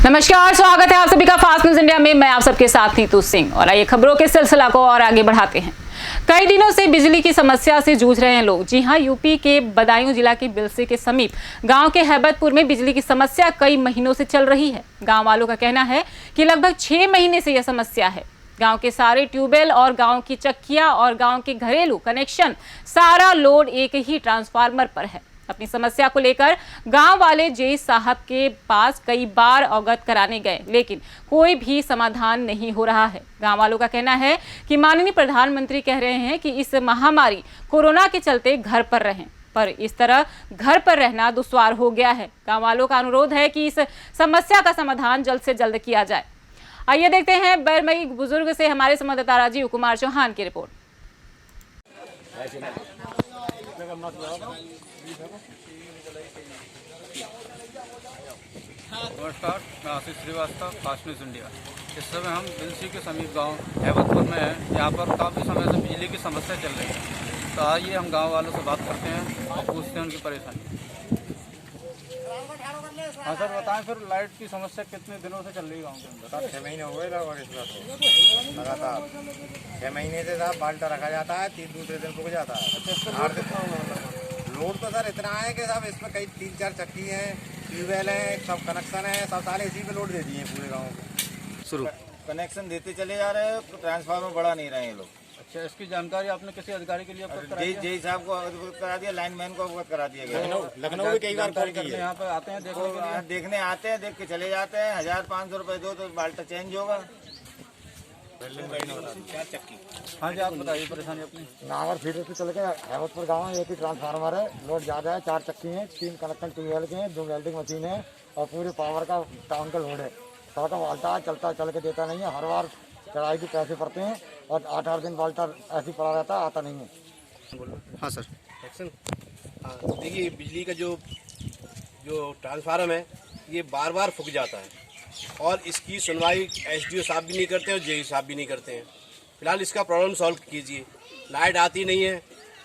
नमस्कार, स्वागत है आप सभी का फास्ट न्यूज इंडिया में। मैं आप सबके साथ नीतू सिंह और आइए खबरों के सिलसिला को और आगे बढ़ाते हैं। कई दिनों से बिजली की समस्या से जूझ रहे हैं लोग। जी हां, यूपी के बदायूं जिला के बिलसे के समीप गांव के हैबतपुर में बिजली की समस्या कई महीनों से चल रही है। गांव वालों का कहना है कि लगभग 6 महीने से यह समस्या है। गांव के सारे ट्यूबवेल और गांव की चक्कियां और गांव के घरेलू कनेक्शन, सारा लोड एक ही ट्रांसफार्मर पर है। अपनी समस्या को लेकर गांव वाले जे साहब के पास कई बार अवगत कराने गए, लेकिन कोई भी समाधान नहीं हो रहा है। गांव वालों का कहना है कि माननीय प्रधानमंत्री कह रहे हैं कि इस महामारी कोरोना के चलते घर पर रहें, पर इस तरह घर पर रहना दुश्वार हो गया है। गांव वालों का अनुरोध है कि इस समस्या का समाधान जल्द से जल्द किया जाए। आइए देखते हैं बैरमई बुजुर्ग से हमारे संवाददाता राजीव कुमार चौहान की रिपोर्ट। नमस्कार, मैं आशीष श्रीवास्तव, फास्ट न्यूज इंडिया। इस समय हम बिलसी के समीप गांव हैबतपुर में हैं। यहाँ पर काफ़ी समय से बिजली की समस्या चल रही है। तो आइए हम गांव वालों से बात करते हैं और पूछते हैं उनकी परेशानी। हाँ सर, बताएं फिर लाइट की समस्या कितने दिनों से चल रही है गाँव के अंदर? 6 महीने हो गए और इस बार तो लगातार 6 महीने से साहब बाल्टा रखा जाता है, दूसरे दिन रुक जाता है। लोड तो सर इतना है कि साहब इसमें कई 3-4 चक्की हैं, ट्यूबवेल हैं, सब कनेक्शन है, सब सारे इसी पे लोड दे दिए पूरे गाँव को। शुरू कनेक्शन देते चले जा रहे हैं, ट्रांसफार्मर बढ़ा नहीं रहे हैं लोग। अच्छा, इसकी जानकारी आपने किसी अधिकारी के लिए अवगत कराई है? जी साहब को अवगत करा दिया, लाइनमैन को अवगत करा दिया गया। लखनऊ भी कई बार कॉल की है। यहाँ पे आते हैं देखने आते हैं, देख के चले जाते हैं। 1500 रुपये दो तो बाल्टा चेंज होगा। हाँ जी, आप बताइए परेशानी अपनी। नावर फीडर से चल के हैबतपुर गाँव में एक ही ट्रांसफार्मर है, लोड ज़्यादा है, 4 चक्की हैं, 3 कनेक्शन ट्यूबवेल के हैं, 2 वेल्डिंग मशीन है और पूरे पावर का टाउन का लोड है। सड़क बाल्टा चलता चल के देता नहीं है, हर बार चढ़ाई के पैसे पड़ते हैं और 8-8 दिन बाल्टा ऐसे पड़ा रहता है, आता नहीं है। हाँ सर, देखिए, बिजली का जो ट्रांसफार्मर है ये बार बार फूक जाता है और इसकी सुनवाई एसडीओ साहब भी नहीं करते और जेई साहब भी नहीं करते हैं। फिलहाल इसका प्रॉब्लम सॉल्व कीजिए। लाइट आती नहीं है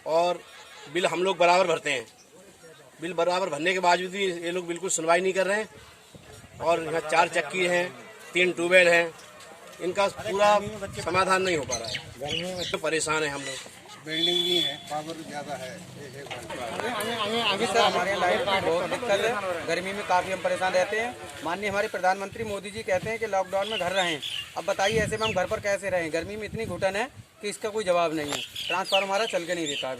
और बिल हम लोग बराबर भरते हैं। बिल बराबर भरने के बावजूद भी ये लोग बिल्कुल सुनवाई नहीं कर रहे हैं। और यहाँ 4 चक्की हैं, 3 ट्यूबवेल हैं, इनका पूरा समाधान नहीं हो पा रहा है। गर्मी में तो परेशान है हम लोग। बिल्डिंग भी है, पावर ज़्यादा है। आगे सर हमारे यहाँ लाइट की बहुत दिक्कत है। गर्मी में काफ़ी हम परेशान रहते हैं। माननीय हमारे प्रधानमंत्री मोदी जी कहते हैं कि लॉकडाउन में घर रहें। अब बताइए ऐसे में हम घर पर कैसे रहें? गर्मी में इतनी घुटन है कि इसका कोई जवाब नहीं है। ट्रांसफार्मर हमारा चल के नहीं देता है।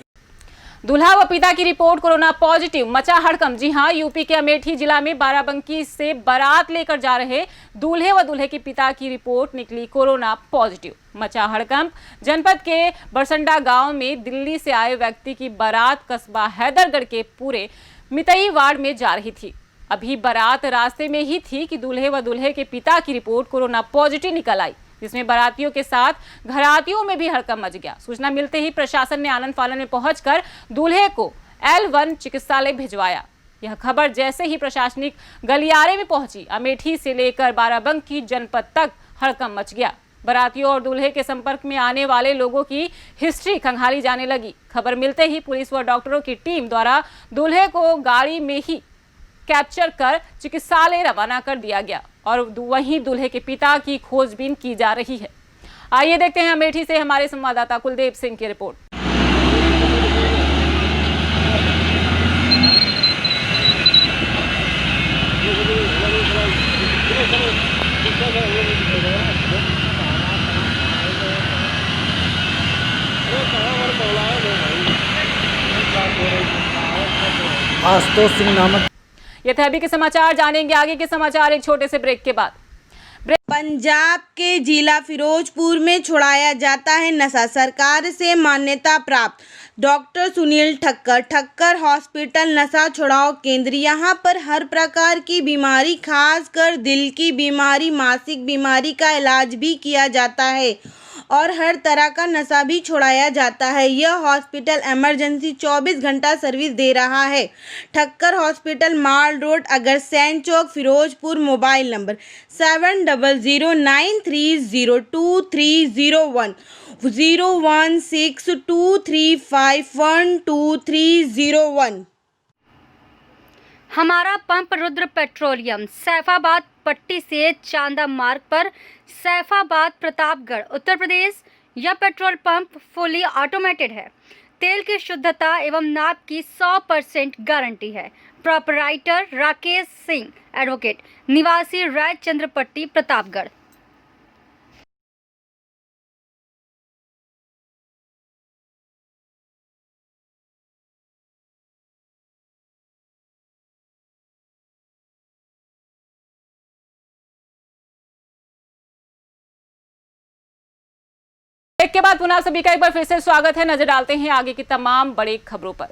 दूल्हा व पिता की रिपोर्ट कोरोना पॉजिटिव, मचा हड़कंप। जी हां, यूपी के अमेठी जिला में बाराबंकी से बारात लेकर जा रहे दूल्हे व दूल्हे के पिता की रिपोर्ट निकली कोरोना पॉजिटिव। मचा हड़कंप। जनपद के बरसंडा गांव में दिल्ली से आए व्यक्ति की बारात कस्बा हैदरगढ़ के पूरे मितई वार्ड में जा रही थी। अभी बारात रास्ते में ही थी कि दूल्हे व दूल्हे के पिता की रिपोर्ट कोरोना पॉजिटिव निकल आई, जिसमें बारातियों के साथ घरातियों में भी हड़कंप मच गया। सूचना मिलते ही प्रशासन ने आनन फानन में पहुंचकर दूल्हे को L1 चिकित्सालय भिजवाया। यह खबर जैसे ही प्रशासनिक गलियारे में पहुंची, अमेठी से लेकर बाराबंकी जनपद तक हड़कंप मच गया। बारातियों और दूल्हे के संपर्क में आने वाले लोगों की हिस्ट्री खंगाली जाने लगी। खबर मिलते ही पुलिस व डॉक्टरों की टीम द्वारा दूल्हे को गाड़ी में ही कैप्चर कर चिकित्सालय रवाना कर दिया गया और वहीं दूल्हे के पिता की खोजबीन की जा रही है। आइए देखते हैं अमेठी से हमारे संवाददाता कुलदीप सिंह की रिपोर्ट। आशुतोष सिंह नामक। ये थे अभी के समाचार। जानेंगे आगे के समाचार एक छोटे से ब्रेक के बाद। पंजाब के जिला फिरोजपुर में छुड़ाया जाता है नशा। सरकार से मान्यता प्राप्त डॉक्टर सुनील ठक्कर हॉस्पिटल नशा छुड़ाओ केंद्र। यहाँ पर हर प्रकार की बीमारी, खासकर दिल की बीमारी, मानसिक बीमारी का इलाज भी किया जाता है और हर तरह का नशा भी छुड़ाया जाता है। यह हॉस्पिटल इमरजेंसी 24 घंटा सर्विस दे रहा है। Thakkar hospital, mall road, Agrasen Chowk, Firozpur. Mobile number 7009302301 01623512301। हमारा पंप रुद्र पेट्रोलियम सैफाबाद पट्टी से चांदा मार्ग पर सैफाबाद प्रतापगढ़ उत्तर प्रदेश। यह पेट्रोल पंप फुली ऑटोमेटेड है। तेल की शुद्धता एवं नाप की 100% गारंटी है। प्रोपराइटर राकेश सिंह, एडवोकेट, निवासी रायचंद्र पट्टी प्रतापगढ़। ब्रेक के बाद पुनः सभी का एक बार फिर से स्वागत है। नजर डालते हैं आगे की तमाम बड़ी खबरों पर।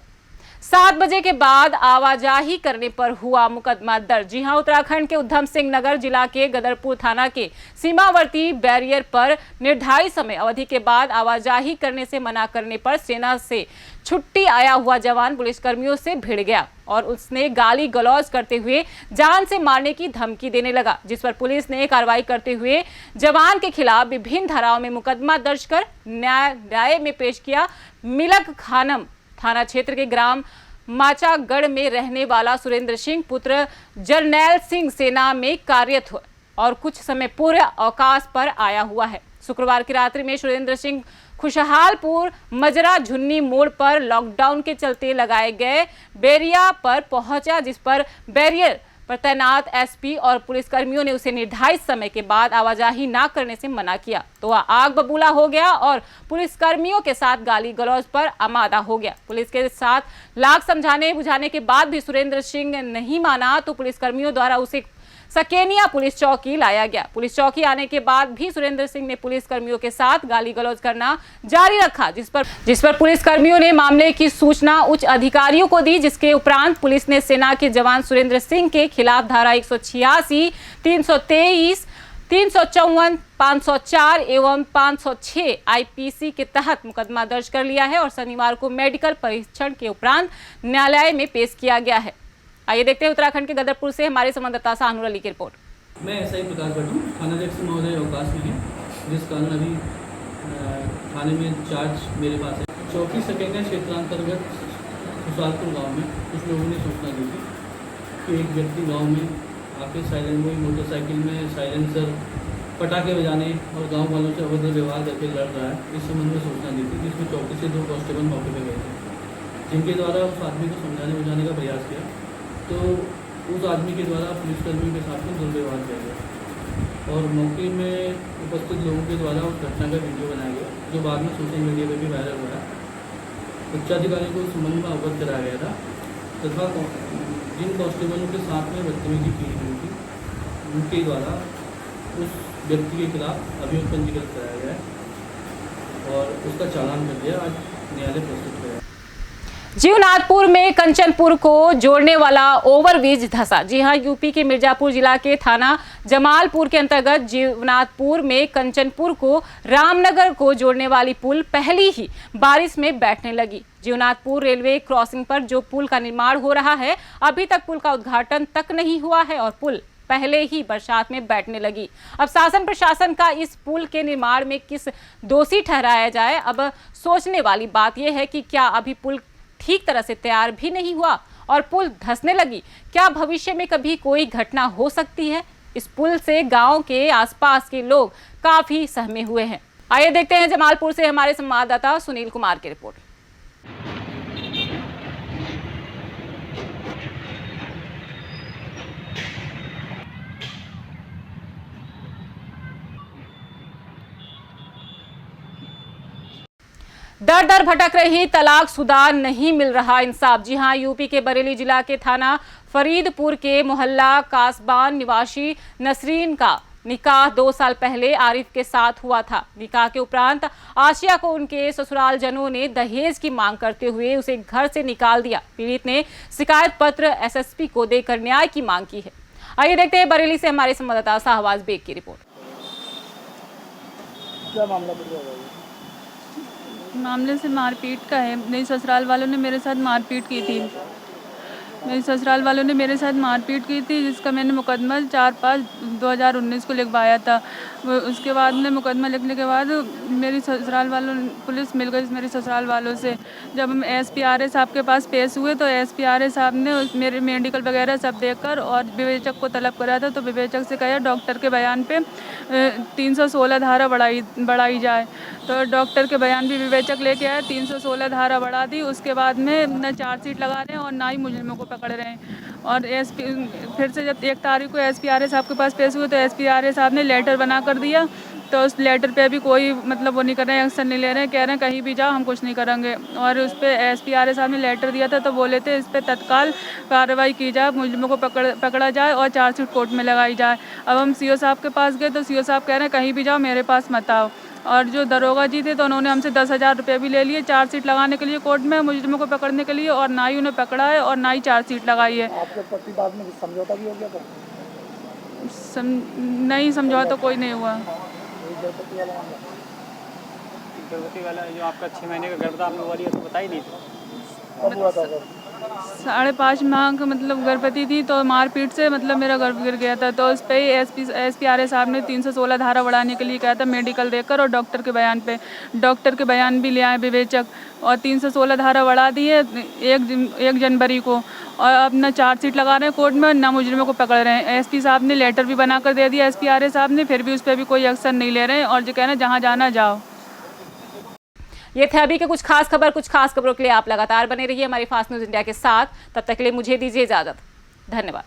7 बजे के बाद आवाजाही करने पर हुआ मुकदमा दर्ज। जी हां, उत्तराखंड के उधम सिंह नगर जिला के गदरपुर थाना के सीमावर्ती बैरियर पर निर्धारित समय अवधि के बाद आवाजाही करने से मना करने पर सेना से छुट्टी आया हुआ जवान पुलिसकर्मियों से भिड़ गया और उसने गाली गलौज करते हुए जान से मारने की धमकी देने लगा, जिस पर पुलिस ने कार्रवाई करते हुए जवान के खिलाफ विभिन्न धाराओं में मुकदमा दर्ज कर न्यायालय में पेश किया। मिलक खानम थाना क्षेत्र के ग्राम माचागढ़ में रहने वाला सुरेंद्र सिंह पुत्र जरनैल सिंह सेना में कार्यरत हुआ और कुछ समय पूर्व अवकाश पर आया हुआ है। शुक्रवार की रात्रि में सुरेंद्र सिंह खुशहालपुर मजरा झुन्नी मोड़ पर लॉकडाउन के चलते लगाए गए बैरिया पर पहुंचा, जिस पर बैरियर पर तैनात एसपी और पुलिसकर्मियों ने उसे निर्धारित समय के बाद आवाजाही न करने से मना किया तो वह आग बबूला हो गया और पुलिसकर्मियों के साथ गाली गलौज पर आमादा हो गया। पुलिस के साथ लाख समझाने बुझाने के बाद भी सुरेंद्र सिंह नहीं माना तो पुलिसकर्मियों द्वारा उसे सकेनिया पुलिस चौकी लाया गया। पुलिस चौकी आने के बाद भी सुरेंद्र सिंह ने पुलिस कर्मियों के साथ गाली गलौज करना जारी रखा, जिस पर पुलिस कर्मियों ने मामले की सूचना उच्च अधिकारियों को दी, जिसके उपरांत पुलिस ने सेना के जवान सुरेंद्र सिंह के खिलाफ धारा 186, 323, 354, 504 एवं 506 आईपीसी के तहत मुकदमा दर्ज कर लिया है और शनिवार को मेडिकल परीक्षण के उपरांत न्यायालय में पेश किया गया है। आइए देखते हैं उत्तराखंड के गदरपुर से हमारे संवाददाता शाहनुर अली की रिपोर्ट। मैं एसआई प्रकाश भट्ट हूँ। थानाध्यक्ष महोदय अवकाश में है, जिस कारण अभी थाने में चार्ज मेरे पास है। चौकी सकेंगे क्षेत्रांतर्गत खुशहालपुर गांव में कुछ लोगों ने सूचना दी थी कि एक व्यक्ति गांव में आके मोटरसाइकिल में साइलेंसर पटाखे बजाने और गांव वालों से अभद्र व्यवहार करके लड़ रहा है। इस संबंध में सूचना दी थी, जिसमें चौकी से 2 कांस्टेबल मौके पर गए थे, जिनके द्वारा उस आदमी को समझाने बुझाने का प्रयास किया तो उस आदमी के द्वारा पुलिसकर्मियों के साथ में दुर्व्यवहार किया गया और मौके में उपस्थित लोगों के द्वारा उस घटना का वीडियो बनाया गया, जो बाद में सोशल मीडिया पर भी वायरल हुआ है। उच्चाधिकारी को इस संबंध में अवगत कराया गया था तथा जिन कांस्टेबलों के साथ में बदतमीजी की गई थी उनके द्वारा उस व्यक्ति के खिलाफ अभियोग पंजीकृत कराया गया है और उसका चालान कर दिया। आज न्यायालय प्रस्तुत किया। जीवनाथपुर में कंचनपुर को जोड़ने वाला ओवरब्रिज धंसा। जी हां, यूपी के मिर्जापुर जिला के थाना जमालपुर के अंतर्गत जीवनाथपुर में कंचनपुर को रामनगर को जोड़ने वाली पुल पहली ही बारिश में बैठने लगी। जीवनाथपुर रेलवे क्रॉसिंग पर जो पुल का निर्माण हो रहा है, अभी तक पुल का उद्घाटन तक नहीं हुआ है और पुल पहले ही बरसात में बैठने लगी। अब शासन प्रशासन का इस पुल के निर्माण में किस दोषी ठहराया जाए। अब सोचने वाली बात यह है कि क्या अभी पुल ठीक तरह से तैयार भी नहीं हुआ और पुल धंसने लगी। क्या भविष्य में कभी कोई घटना हो सकती है? इस पुल से गांव के आसपास के लोग काफी सहमे हुए हैं। आइए देखते हैं जमालपुर से हमारे संवाददाता सुनील कुमार की रिपोर्ट। दर दर भटक रही तलाकशुदा नहीं मिल रहा इंसाफ। जी हां, यूपी के बरेली जिला के थाना फरीदपुर के मोहल्ला कासबान निवासी नसरीन का निकाह 2 साल पहले आरिफ के साथ हुआ था। निकाह के उपरांत आशिया को उनके ससुराल जनों ने दहेज की मांग करते हुए उसे घर से निकाल दिया। पीड़ित ने शिकायत पत्र एसएसपी को देकर न्याय की मांग की है। आइए देखते हैं बरेली से हमारे संवाददाता शाहबाज बेग की रिपोर्ट। क्या मामले से मारपीट का है। मेरे ससुराल वालों ने मेरे साथ मारपीट की थी। मेरे ससुराल वालों ने मेरे साथ मारपीट की थी, जिसका मैंने मुकदमा 4/5/2019 को लिखवाया था। उसके बाद में मुकदमा लिखने के बाद मेरी ससुराल वालों पुलिस मिल गई मेरे ससुराल वालों से। जब हम SPRA साहब के पास पेश हुए तो SPRA साहब ने मेरे मेडिकल वगैरह सब देखकर और विवेचक को तलब करा था। तो विवेचक से कहा डॉक्टर के बयान पे 316 धारा बढ़ाई जाए। तो डॉक्टर के बयान भी विवेचक लेके आए, 316 धारा बढ़ा दी। उसके बाद में न चार्जशीट लगा रहे हैं और ना ही मुजरिमों को पकड़ रहे हैं। और फिर से जब 1 तारीख को SPRA साहब के पास पेश हुए तो SPRA साहब ने लेटर बना कर दिया। तो उस लेटर पे भी कोई मतलब वो नहीं कर रहे हैं, एक्शन नहीं ले रहे हैं, कह रहे हैं कहीं भी जाओ हम कुछ नहीं करेंगे। और उस पर SPRA साहब ने लेटर दिया था तो बोले थे इस पर तत्काल कार्रवाई की जाए, मुजरिमों को पकड़ा जाए और चार्जशीट कोर्ट में लगाई जाए। अब हम CO साहब के पास गए तो CO साहब कह रहे हैं कहीं भी जाओ मेरे पास मत आओ। और जो दरोगा जी थे तो उन्होंने हमसे 10,000 रुपये भी ले लिए चार्जशीट लगाने के लिए कोर्ट में मुजरिमों को पकड़ने के लिए, और ना ही उन्हें पकड़ा है और ना ही चार्जशीट लगाई है। आपके पति बाद में समझौता भी हो गया था? नहीं, समझौता कोई नहीं हुआ। गर्भवती वाला जो आपका 6 महीने का गर्भ था आपने बोली तो बताई नहीं थी? 5.5 माह का मतलब गर्भवती थी तो मारपीट से मतलब मेरा गर्भ गिर गया था। तो उस पर ही SPRA साहब ने 316 धारा बढ़ाने के लिए कहा था मेडिकल देखकर और डॉक्टर के बयान पे। डॉक्टर के बयान भी ले आए विवेचक और 316 धारा बढ़ा दी है 1 जनवरी को। और अब न चार्जशीट लगा रहे हैं कोर्ट में ना मुजरिमों को पकड़ रहे हैं। SP साहब ने लेटर भी बना कर दे दिया SPRA साहब ने, फिर भी उस पर भी कोई एक्शन नहीं ले रहे हैं और जो कह रहे हैं जहाँ जाना जाओ। ये थे अभी के कुछ खास खबरों के लिए आप लगातार बने रहिए हमारी फास्ट न्यूज़ इंडिया के साथ। तब तक के लिए मुझे दीजिए इजाजत। धन्यवाद।